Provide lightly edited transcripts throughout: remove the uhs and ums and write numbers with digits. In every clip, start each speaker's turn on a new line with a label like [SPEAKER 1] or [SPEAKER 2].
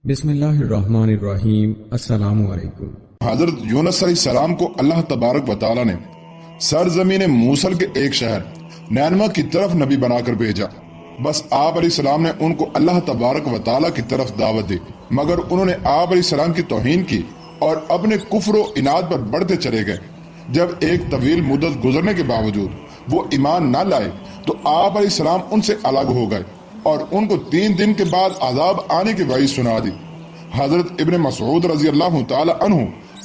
[SPEAKER 1] بسم اللہ الرحمن الرحیم۔ السلام علیکم۔
[SPEAKER 2] حضرت یونس علیہ السلام کو اللہ تبارک و تعالی نے سرزمین موصل کے ایک شہر نینوا کی طرف نبی بنا کر بھیجا۔ بس آپ علیہ السلام نے ان کو اللہ تبارک و تعالی کی طرف دعوت دی، مگر انہوں نے آپ علیہ السلام کی توہین کی اور اپنے کفر و عناد پر بڑھتے چلے گئے۔ جب ایک طویل مدت گزرنے کے باوجود وہ ایمان نہ لائے تو آپ علیہ السلام ان سے الگ ہو گئے اور ان کو 3 دن کے بعد عذاب آنے کی وعید سنا دی۔ حضرت ابن مسعود رضی اللہ تعالی عنہ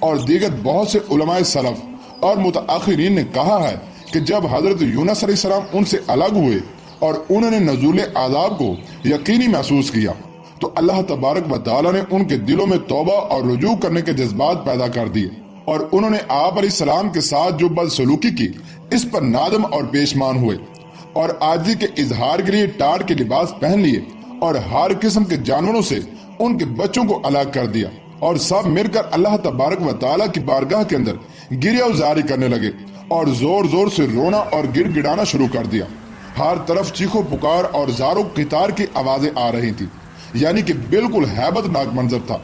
[SPEAKER 2] اور دیگر بہت سے علماء سلف اور متاخرین نے کہا ہے کہ جب حضرت یونس علیہ السلام ان سے الگ ہوئے اور انہوں نے نزول عذاب کو یقینی محسوس کیا تو اللہ تبارک و تعالی نے ان کے دلوں میں توبہ اور رجوع کرنے کے جذبات پیدا کر دیے، اور انہوں نے آپ علیہ السلام کے ساتھ جو بدسلوکی کی اس پر نادم اور پیشمان ہوئے، اور عاجزی کے اظہار کے لیے ٹاٹ کے لباس پہن لیے اور ہر قسم کے جانوروں سے ان کے بچوں کو الگ کر دیا، اور سب مل کر اللہ تبارک و تعالی کی بارگاہ کے اندر گریہ وزاری کرنے لگے اور زور زور سے رونا اور گڑ گڑانا شروع کر دیا۔ ہر طرف چیخو پکار اور زارو قطار کی آوازیں آ رہی تھی، یعنی کہ بالکل ہیبت ناک منظر تھا۔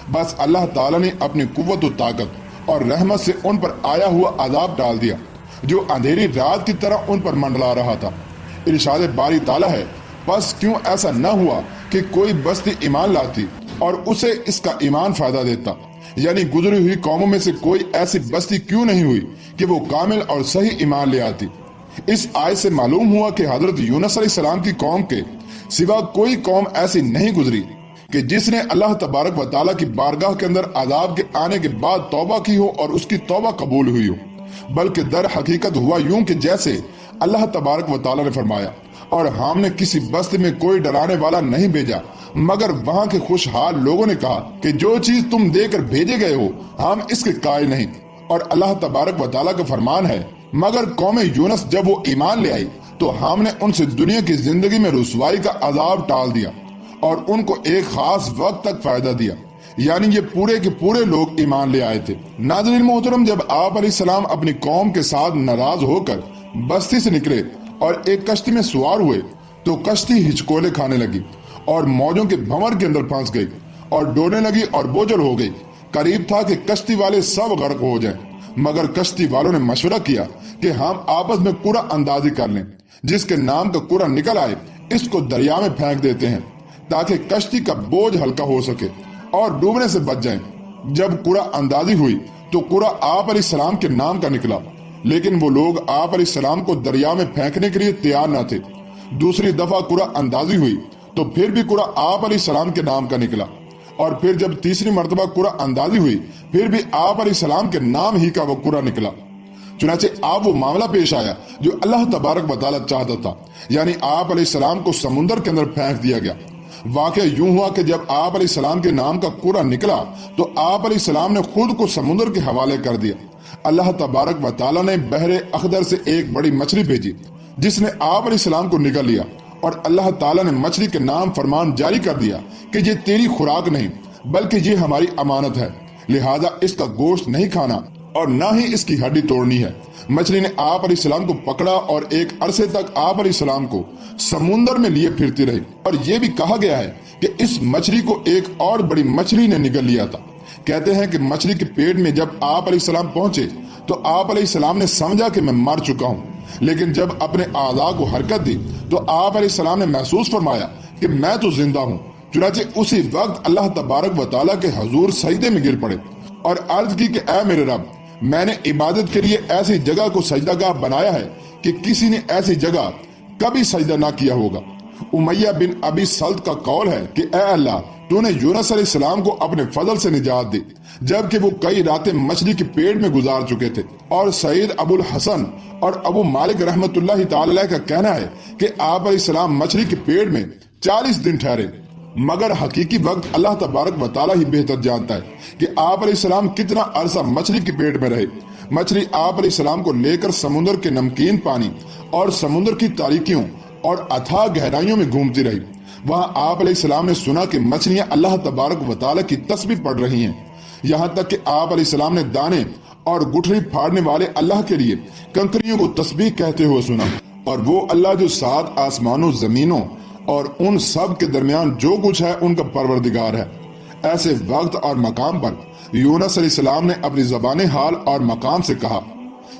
[SPEAKER 2] بس اللہ تعالی نے اپنی قوت و طاقت اور رحمت سے ان پر آیا ہوا عذاب ڈال دیا جو اندھیری رات کی طرح ان پر منڈلا رہا تھا۔ ارشاد باری تعالی ہے، بس کیوں ایسا نہ ہوا کہ کوئی بستی ایمان لاتی اور اسے اس کا ایمان فائدہ دیتا، یعنی گزری ہوئی قوموں میں سے کوئی ایسی بستی کیوں نہیں ہوئی کہ وہ کامل اور صحیح ایمان لے آتی۔ اس آیت سے معلوم ہوا کہ حضرت یونس علیہ السلام کی قوم کے سوا کوئی قوم ایسی نہیں گزری کہ جس نے اللہ تبارک و تعالیٰ کی بارگاہ کے اندر عذاب کے آنے کے بعد توبہ کی ہو اور اس کی توبہ قبول ہوئی ہو، بلکہ در حقیقت ہوا یوں کہ جیسے اللہ تبارک و تعالیٰ نے فرمایا، اور ہم نے کسی بستی میں کوئی ڈرانے والا نہیں بھیجا مگر وہاں کے خوشحال لوگوں نے کہا کہ جو چیز تم دے کر بھیجے گئے ہو ہم اس کے قائل نہیں۔ اور اللہ تبارک و تعالیٰ کا فرمان ہے، مگر قوم یونس جب وہ ایمان لے آئی تو ہم نے ان سے دنیا کی زندگی میں رسوائی کا عذاب ٹال دیا اور ان کو ایک خاص وقت تک فائدہ دیا، یعنی یہ پورے کے پورے لوگ ایمان لے آئے تھے۔ ناظرین محترم، جب آپ علیہ السلام اپنی قوم کے ساتھ ناراض ہو کر بستی سے نکلے اور ایک کشتی میں سوار ہوئے تو کشتی ہچکولے کھانے لگی اور موجوں کے بھنور کے اندر پھنس گئی اور ڈوبنے لگی اور بوجھل ہو گئی۔ قریب تھا کہ کشتی والے سب غرق ہو جائیں، مگر کشتی والوں نے مشورہ کیا کہ ہم آپس میں قرعہ اندازی کر لیں، جس کے نام کا قرعہ نکل آئے اس کو دریا میں پھینک دیتے ہیں تاکہ کشتی کا بوجھ ہلکا ہو سکے اور ڈوبنے سے بچ جائیں۔ جب قرعہ اندازی ہوئی تو قرعہ آپ علیہ السلام کے نام کا نکلا، لیکن وہ لوگ آپ علیہ السلام کو دریا میں پھینکنے کے لیے تیار نہ تھے۔ دوسری دفعہ قرعہ اندازی ہوئی تو پھر بھی قرعہ آپ علیہ السلام کے نام کا نکلا، اور پھر جب تیسری مرتبہ قرعہ اندازی ہوئی پھر بھی آپ علیہ السلام کے نام ہی کا وہ قرعہ نکلا۔ چنانچہ آپ وہ معاملہ پیش آیا جو اللہ تبارک و تعالیٰ چاہتا تھا، یعنی آپ علیہ السلام کو سمندر کے اندر پھینک دیا گیا۔ واقعہ یوں ہوا کہ جب آپ علیہ السلام کے نام کا قرعہ نکلا تو آپ علیہ السلام نے خود کو سمندر کے حوالے کر دیا۔ اللہ تبارک و تعالیٰ نے بحر اخضر سے ایک بڑی مچھلی بھیجی جس نے آپ علیہ السلام کو نگل لیا، اور اللہ تعالیٰ نے مچھلی کے نام فرمان جاری کر دیا کہ یہ تیری خوراک نہیں بلکہ یہ ہماری امانت ہے، لہذا اس کا گوشت نہیں کھانا اور نہ ہی اس کی ہڈی توڑنی ہے۔ مچھلی نے آپ علیہ السلام کو پکڑا اور ایک عرصے تک آپ علیہ السلام کو سمندر میں لیے پھرتی رہی، اور یہ بھی کہا گیا ہے کہ اس مچھلی کو ایک اور بڑی مچھلی نے نگل لیا تھا۔ کہتے ہیں کہ مچھلی کے پیٹ میں جب آپ علیہ السلام پہنچے تو آپ علیہ السلام نے سمجھا کہ میں مر چکا ہوں، لیکن جب اپنے اعضاء کو حرکت دی تو آپ علیہ السلام نے محسوس فرمایا کہ میں تو زندہ ہوں۔ چنانچہ اسی وقت اللہ تبارک و تعالیٰ کے حضور سجدے میں گر پڑے اور عرض کی کہ اے میرے رب، میں نے عبادت کے لیے ایسی جگہ کو سجدہ گاہ بنایا ہے کہ کسی نے ایسی جگہ کبھی سجدہ نہ کیا ہوگا۔ امیہ بن ابی سلط کا قول ہے کہ اے اللہ، تو نے یونس علیہ السلام کو اپنے فضل سے نجات دی جبکہ وہ کئی راتیں مچھلی کے پیٹ میں گزار چکے تھے۔ اور سعید ابو الحسن اور ابو مالک رحمت اللہ تعالی کا کہنا ہے کہ آپ علیہ السلام مچھلی کے پیٹ میں 40 دن ٹھہرے، مگر حقیقی وقت اللہ تبارک و تعالی ہی بہتر جانتا ہے کہ آپ علیہ السلام کتنا عرصہ مچھلی کے پیٹ میں رہے۔ مچھلی آپ علیہ السلام کو لے کر سمندر کے نمکین پانی اور سمندر کی تاریکیوں اور اتھاہ گہرائیوں میں گھومتی رہی۔ وہاں آپ علیہ السلام نے سنا کہ مچھلیاں اللہ تبارک و تعالی کی تسبیح پڑھ رہی ہیں، یہاں تک کہ آپ علیہ السلام نے دانے اور گٹھلی پھاڑنے والے اللہ کے لیے کنکریوں کو تسبیح کہتے ہوئے سنا، اور وہ اللہ جو 7 آسمانوں زمینوں اور ان سب کے درمیان جو کچھ ہے ان کا پروردگار ہے۔ ایسے وقت اور مقام پر یونس علیہ السلام نے اپنی زبان حال اور مقام سے کہا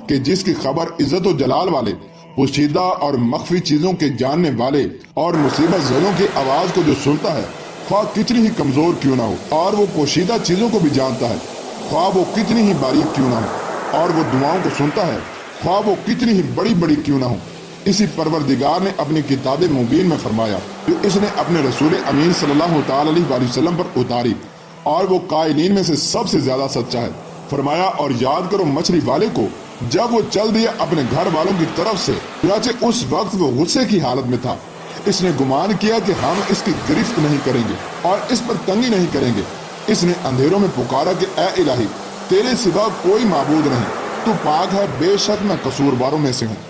[SPEAKER 2] کہ جس کی خبر عزت و جلال والے، پوشیدہ اور مخفی چیزوں کے جاننے والے اور مصیبت زدوں کی آواز کو جو سنتا ہے، خواہ کتنی ہی کمزور کیوں نہ ہو، اور وہ پوشیدہ چیزوں کو بھی جانتا ہے، خواہ وہ کتنی ہی باریک کیوں نہ ہو، اور وہ دعاؤں کو سنتا ہے، خواہ وہ کتنی ہی بڑی بڑی کیوں نہ ہو۔ اسی پروردگار نے اپنی کتاب مبین میں فرمایا جو اس نے اپنے رسول امین صلی اللہ تعالی علیہ وآلہ وسلم پر اتاری، اور وہ قائلین میں سے سب سے زیادہ سچا ہے۔ فرمایا اور یاد کرو مچھلی والے کو جب وہ چل دیا اپنے گھر والوں کی طرف سے، چنانچہ اس وقت وہ غصے کی حالت میں تھا۔ اس نے گمان کیا کہ ہم اس کی گرفت نہیں کریں گے اور اس پر تنگی نہیں کریں گے۔ اس نے اندھیروں میں پکارا کہ اے الہی، تیرے سوا کوئی معبود نہیں، تو پاک ہے، بے شک میں قصورواروں میں سے ہوں۔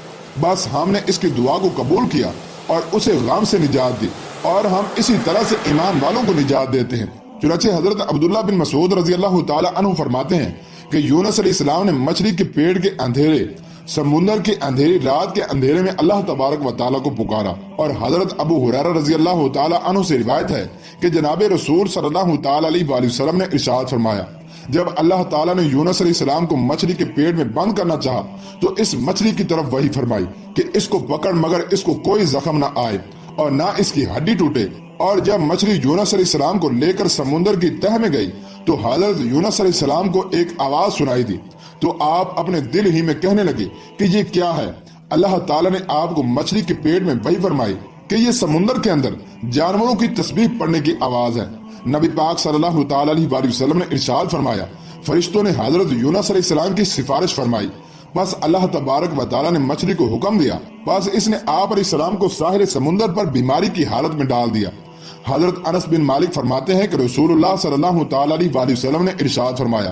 [SPEAKER 2] بس ہم نے اس کی دعا کو قبول کیا اور اسے غم سے نجات دی، اور ہم اسی طرح سے ایمان والوں کو نجات دیتے ہیں۔ چنانچہ حضرت عبداللہ بن مسعود رضی اللہ تعالی عنہ فرماتے ہیں کہ یونس علیہ السلام نے مچھلی کے پیڑ کے اندھیرے، سمندر کے اندھیری رات کے اندھیرے میں اللہ تبارک و تعالیٰ کو پکارا۔ اور حضرت ابو ہریرہ رضی اللہ تعالی عنہ سے روایت ہے کہ جناب رسول صلی اللہ تعالی علیہ وآلہ وسلم نے ارشاد فرمایا، جب اللہ تعالیٰ نے یونس علیہ السلام کو مچھلی کے پیڑ میں بند کرنا چاہا تو اس مچھلی کی طرف وحی فرمائی کہ اس کو پکڑ مگر اس کو کوئی زخم نہ آئے اور نہ اس کی ہڈی ٹوٹے۔ اور جب مچھلی یونس علیہ السلام کو لے کر سمندر کی تہ میں گئی تو حضرت یونس علیہ السلام کو ایک آواز سنائی دی، تو آپ اپنے دل ہی میں کہنے لگے کہ یہ کیا ہے؟ اللہ تعالیٰ نے آپ کو مچھلی کے پیٹ میں وحی فرمائی کہ یہ سمندر کے اندر جانوروں کی تسبیح پڑھنے کی آواز ہے۔ نبی پاک صلی اللہ تعالی علیہ وآلہ وسلم نے ارشاد فرمایا، فرشتوں نے حضرت یونس علیہ السلام کی سفارش فرمائی، بس اللہ تبارک و تعالیٰ نے مچھلی کو حکم دیا، بس اس نے آپ علیہ السلام کو ساحل سمندر پر بیماری کی حالت میں ڈال دیا۔ حضرت انس بن مالک فرماتے ہیں کہ رسول اللہ صلی اللہ تعالی علیہ وآلہ وسلم نے ارشاد فرمایا،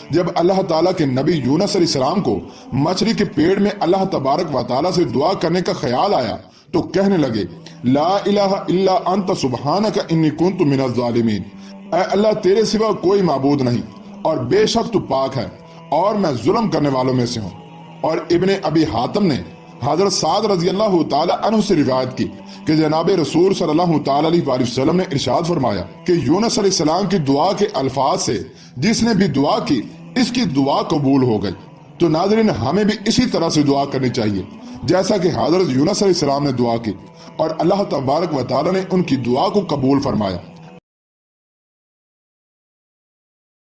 [SPEAKER 2] جب اللہ تعالیٰ کے نبی یونس علیہ السلام کو مچھلی کے پیڑ میں اللہ تبارک و تعالیٰ سے دعا کرنے کا خیال آیا تو کہنے لگے، لا الہ الا انت سبحانک انی کنت من الظالمین، اے اللہ تیرے سوا کوئی معبود نہیں اور بے شک تو پاک ہے اور میں ظلم کرنے والوں میں سے ہوں۔ اور ابن ابی حاتم نے حضرت سعد رضی اللہ تعالی عنہ سے روایت کی کہ جناب رسول صلی اللہ تعالی علیہ وآلہ وسلم نے ارشاد فرمایا کہ یونس علیہ السلام کی دعا کے الفاظ سے جس نے بھی دعا کی اس کی دعا قبول ہو گئی۔ تو ناظرین، ہمیں بھی اسی طرح سے دعا کرنی چاہیے جیسا کہ حضرت یونس علیہ السلام نے دعا کی، اور اللہ تبارک و تعالی نے ان کی دعا کو قبول فرمایا۔